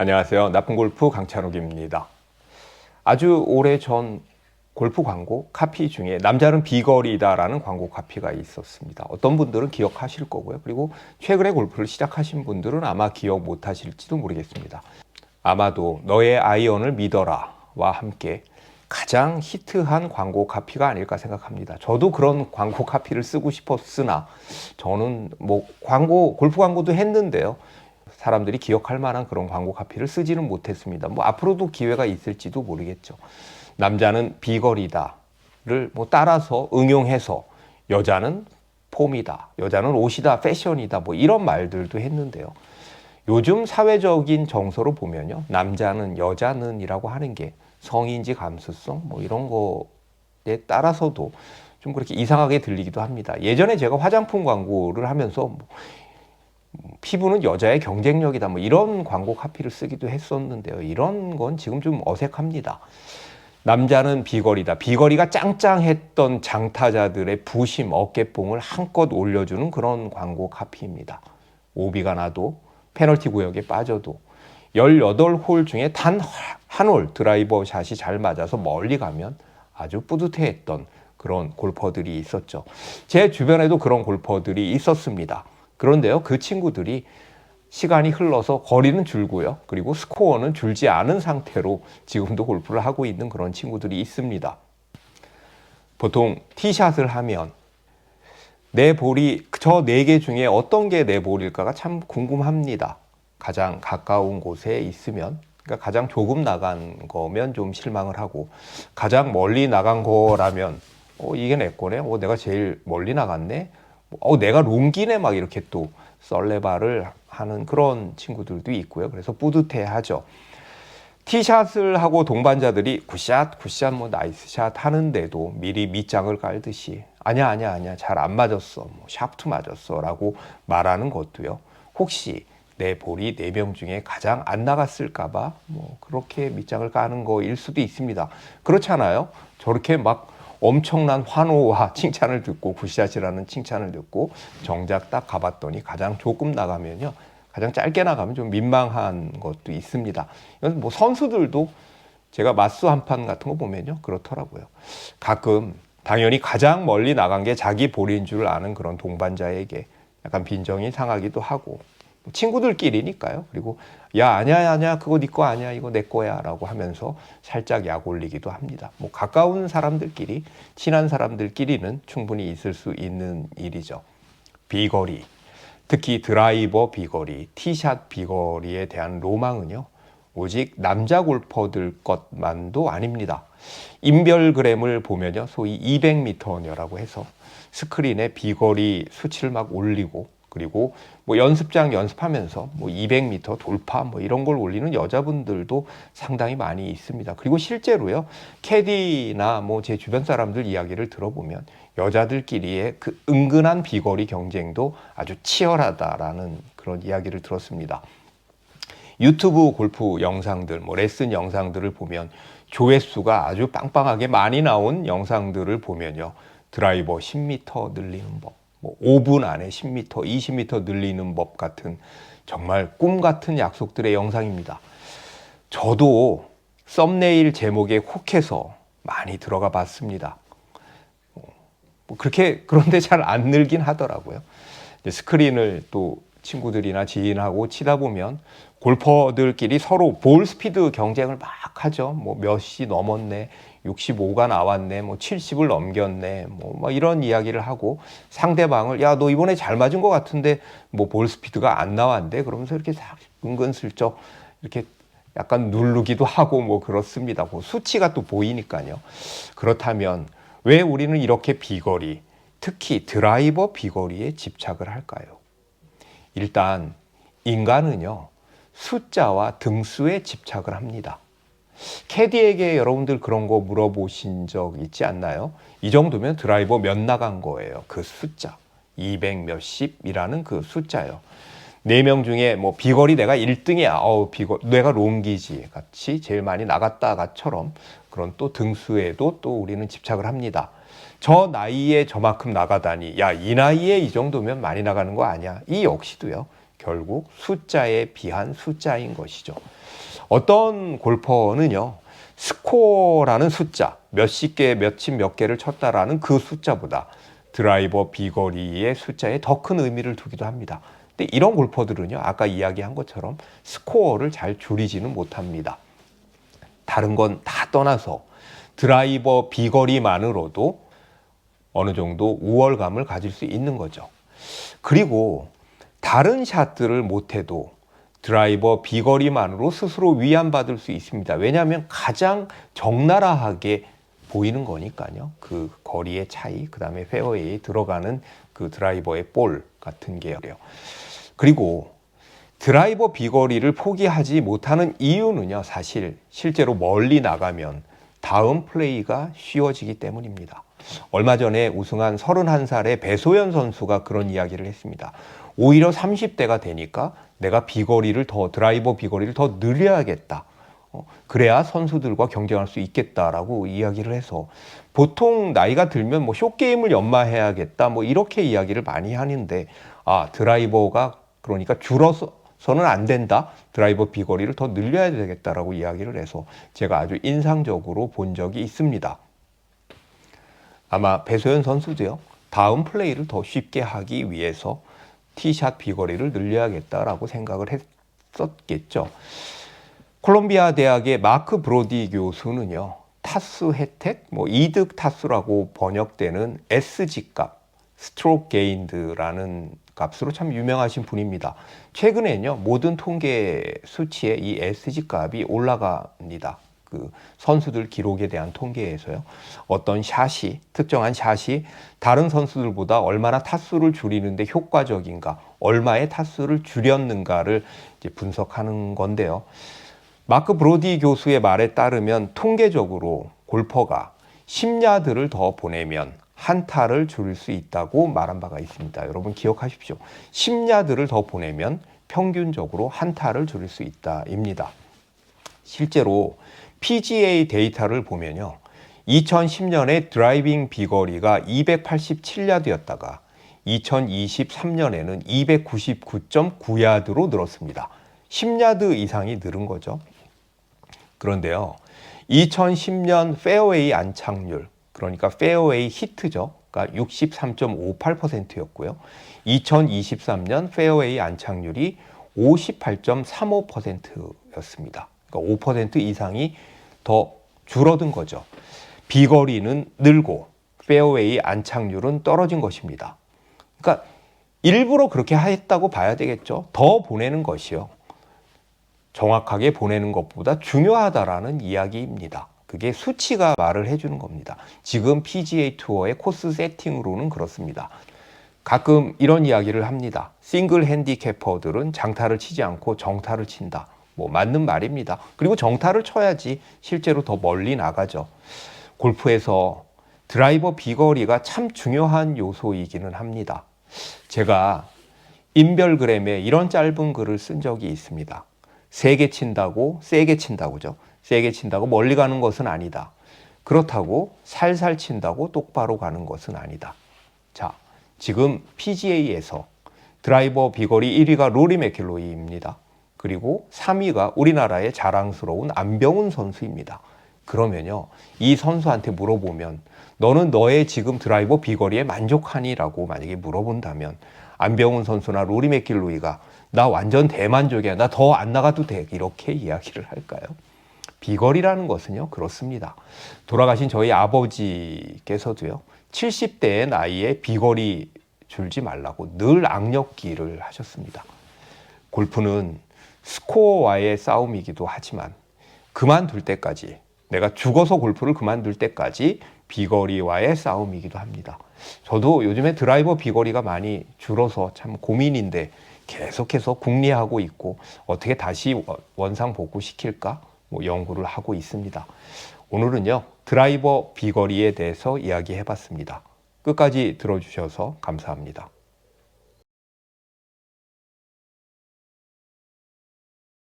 안녕하세요. 나쁜골프 강찬욱입니다. 아주 오래전 골프 광고 카피 중에 남자는 비거리다라는 광고 카피가 있었습니다. 어떤 분들은 기억하실 거고요. 그리고 최근에 골프를 시작하신 분들은 아마 기억 못 하실지도 모르겠습니다. 아마도 너의 아이언을 믿어라와 함께 가장 히트한 광고 카피가 아닐까 생각합니다. 저도 그런 광고 카피를 쓰고 싶었으나 저는 골프 광고도 했는데요. 사람들이 기억할 만한 그런 광고 카피를 쓰지는 못했습니다. 앞으로도 기회가 있을지도 모르겠죠. 남자는 비거리다를 따라서 응용해서 여자는 폼이다, 여자는 옷이다, 패션이다, 이런 말들도 했는데요. 요즘 사회적인 정서로 보면요, 남자는 여자는이라고 하는 게 성의인지 감수성 이런 거에 따라서도 좀 그렇게 이상하게 들리기도 합니다. 예전에 제가 화장품 광고를 하면서 피부는 여자의 경쟁력이다 이런 광고 카피를 쓰기도 했었는데요. 이런 건 지금 좀 어색합니다. 남자는 비거리다. 비거리가 짱짱했던 장타자들의 부심, 어깨뽕을 한껏 올려주는 그런 광고 카피입니다. 오비가 나도 페널티 구역에 빠져도 18홀 중에 단 한 홀 드라이버 샷이 잘 맞아서 멀리 가면 아주 뿌듯해했던 그런 골퍼들이 있었죠. 제 주변에도 그런 골퍼들이 있었습니다. 그런데요, 그 친구들이 시간이 흘러서 거리는 줄고요. 그리고 스코어는 줄지 않은 상태로 지금도 골프를 하고 있는 그런 친구들이 있습니다. 보통 티샷을 하면 내 볼이 저 4개 중에 어떤 게 내 볼일까가 참 궁금합니다. 가장 가까운 곳에 있으면, 그러니까 가장 조금 나간 거면 좀 실망을 하고, 가장 멀리 나간 거라면 이게 내 거네? 내가 제일 멀리 나갔네? 내가 롱기네? 이렇게 또 썰레발을 하는 그런 친구들도 있고요. 그래서 뿌듯해하죠. 티샷을 하고 동반자들이 굿샷, 나이스샷 하는데도 미리 밑장을 깔듯이 아니야, 잘 안 맞았어, 샤프트 맞았어 라고 말하는 것도요, 혹시 내 볼이 4명 중에 가장 안 나갔을까봐 그렇게 밑장을 까는 거일 수도 있습니다. 그렇잖아요. 저렇게 엄청난 환호와 칭찬을 듣고 굿샷이라는 칭찬을 듣고 정작 딱 가봤더니 가장 조금 나가면요, 가장 짧게 나가면 좀 민망한 것도 있습니다. 이건 선수들도 제가 맞수 한판 같은 거 보면요, 그렇더라고요. 가끔 당연히 가장 멀리 나간 게 자기 볼인 줄 아는 그런 동반자에게 약간 빈정이 상하기도 하고, 친구들끼리니까요. 그리고 야, 아니야, 그거 네 거 아니야, 이거 내 거야 라고 하면서 살짝 약 올리기도 합니다. 가까운 사람들끼리, 친한 사람들끼리는 충분히 있을 수 있는 일이죠. 비거리, 특히 드라이버 비거리, 티샷 비거리에 대한 로망은요, 오직 남자 골퍼들 것만도 아닙니다. 인별그램을 보면요, 소위 200m녀라고 해서 스크린에 비거리 수치를 올리고, 그리고 연습장 연습하면서 200m 돌파 이런 걸 올리는 여자분들도 상당히 많이 있습니다. 그리고 실제로요, 캐디나 제 주변 사람들 이야기를 들어보면 여자들끼리의 그 은근한 비거리 경쟁도 아주 치열하다라는 그런 이야기를 들었습니다. 유튜브 골프 영상들, 레슨 영상들을 보면 조회수가 아주 빵빵하게 많이 나온 영상들을 보면요, 드라이버 10m 늘리는 법, 5분 안에 10m, 20m 늘리는 법 같은 정말 꿈 같은 약속들의 영상입니다. 저도 썸네일 제목에 혹해서 많이 들어가 봤습니다. 그런데 잘 안 늘긴 하더라고요. 스크린을 또 친구들이나 지인하고 치다 보면 골퍼들끼리 서로 볼 스피드 경쟁을 막 하죠. 몇이 넘었네, 65가 나왔네, 70을 넘겼네, 이런 이야기를 하고 상대방을 야, 너 이번에 잘 맞은 것 같은데 볼 스피드가 안 나왔는데, 그러면서 이렇게 은근슬쩍 이렇게 약간 누르기도 하고 그렇습니다. 수치가 또 보이니까요. 그렇다면 왜 우리는 이렇게 비거리, 특히 드라이버 비거리에 집착을 할까요? 일단 인간은요, 숫자와 등수에 집착을 합니다. 캐디에게 여러분들 그런 거 물어보신 적 있지 않나요? 이 정도면 드라이버 몇 나간 거예요. 그 숫자 200 몇십이라는 그 숫자요. 4명 중에 비거리 내가 1등이야, 내가 롱기지 같이 제일 많이 나갔다가처럼 그런 또 등수에도 또 우리는 집착을 합니다. 저 나이에 저만큼 나가다니, 야, 이 나이에 이 정도면 많이 나가는 거 아니야? 이 역시도요, 결국 숫자에 비한 숫자인 것이죠. 어떤 골퍼는요, 스코어라는 숫자, 몇십 개, 몇십 몇 개를 쳤다라는 그 숫자보다 드라이버 비거리의 숫자에 더 큰 의미를 두기도 합니다. 근데 이런 골퍼들은요, 아까 이야기한 것처럼 스코어를 잘 줄이지는 못합니다. 다른 건 다 떠나서 드라이버 비거리만으로도 어느 정도 우월감을 가질 수 있는 거죠. 그리고 다른 샷들을 못해도 드라이버 비거리만으로 스스로 위안받을 수 있습니다. 왜냐하면 가장 적나라하게 보이는 거니까요. 그 거리의 차이, 그 다음에 페어웨이에 들어가는 그 드라이버의 볼 같은 게요. 그리고 드라이버 비거리를 포기하지 못하는 이유는요, 사실 실제로 멀리 나가면 다음 플레이가 쉬워지기 때문입니다. 얼마 전에 우승한 31살의 배소연 선수가 그런 이야기를 했습니다. 오히려 30대가 되니까 내가 드라이버 비거리를 더 늘려야겠다. 그래야 선수들과 경쟁할 수 있겠다라고 이야기를 해서, 보통 나이가 들면 뭐 숏게임을 연마해야겠다 뭐 이렇게 이야기를 많이 하는데, 드라이버가 그러니까 줄어서는 안 된다. 드라이버 비거리를 더 늘려야 되겠다라고 이야기를 해서 제가 아주 인상적으로 본 적이 있습니다. 아마 배소연 선수도요, 다음 플레이를 더 쉽게 하기 위해서 티샷 비거리를 늘려야겠다라고 생각을 했었겠죠. 콜롬비아 대학의 마크 브로디 교수는요, 타수 혜택, 이득 타수라고 번역되는 SG 값, 스트로크 게인드라는 값으로 참 유명하신 분입니다. 최근에는요, 모든 통계 수치에 이 SG 값이 올라갑니다. 그 선수들 기록에 대한 통계에서요, 어떤 특정한 샷이 다른 선수들보다 얼마나 타수를 줄이는데 효과적인가, 얼마의 타수를 줄였는가를 이제 분석하는 건데요. 마크 브로디 교수의 말에 따르면 통계적으로 골퍼가 10야드를 더 보내면 한 타를 줄일 수 있다고 말한 바가 있습니다. 여러분 기억하십시오. 10야드를 더 보내면 평균적으로 한 타를 줄일 수 있다입니다. 실제로 PGA 데이터를 보면요, 2010년에 드라이빙 비거리가 287야드였다가 2023년에는 299.9야드로 늘었습니다. 10야드 이상이 늘은 거죠. 그런데요, 2010년 페어웨이 안착률, 그러니까 페어웨이 히트죠, 그러니까 63.58%였고요. 2023년 페어웨이 안착률이 58.35%였습니다. 그러니까 5% 이상이 더 줄어든 거죠. 비거리는 늘고 페어웨이 안착률은 떨어진 것입니다. 그러니까 일부러 그렇게 했다고 봐야 되겠죠. 더 보내는 것이요, 정확하게 보내는 것보다 중요하다라는 이야기입니다. 그게 수치가 말을 해주는 겁니다. 지금 PGA 투어의 코스 세팅으로는 그렇습니다. 가끔 이런 이야기를 합니다. 싱글 핸디캐퍼들은 장타를 치지 않고 정타를 친다. 맞는 말입니다. 그리고 정타를 쳐야지 실제로 더 멀리 나가죠. 골프에서 드라이버 비거리가 참 중요한 요소이기는 합니다. 제가 인별그램에 이런 짧은 글을 쓴 적이 있습니다. 세게 친다고 세게 친다고죠. 세게 친다고 멀리 가는 것은 아니다. 그렇다고 살살 친다고 똑바로 가는 것은 아니다. 자, 지금 PGA에서 드라이버 비거리 1위가 로리 맥길로이입니다. 그리고 3위가 우리나라의 자랑스러운 안병훈 선수입니다. 그러면요, 이 선수한테 물어보면 너는 너의 지금 드라이버 비거리에 만족하니? 라고 만약에 물어본다면 안병훈 선수나 로리 맥길로이가 나 완전 대만족이야, 나 더 안 나가도 돼, 이렇게 이야기를 할까요? 비거리라는 것은요, 그렇습니다. 돌아가신 저희 아버지께서도요, 70대의 나이에 비거리 줄지 말라고 늘 악력기를 하셨습니다. 골프는 스코어와의 싸움이기도 하지만 그만둘 때까지, 내가 죽어서 골프를 그만둘 때까지 비거리와의 싸움이기도 합니다. 저도 요즘에 드라이버 비거리가 많이 줄어서 참 고민인데 계속해서 궁리하고 있고, 어떻게 다시 원상복구시킬까 연구를 하고 있습니다. 오늘은요, 드라이버 비거리에 대해서 이야기해봤습니다. 끝까지 들어주셔서 감사합니다.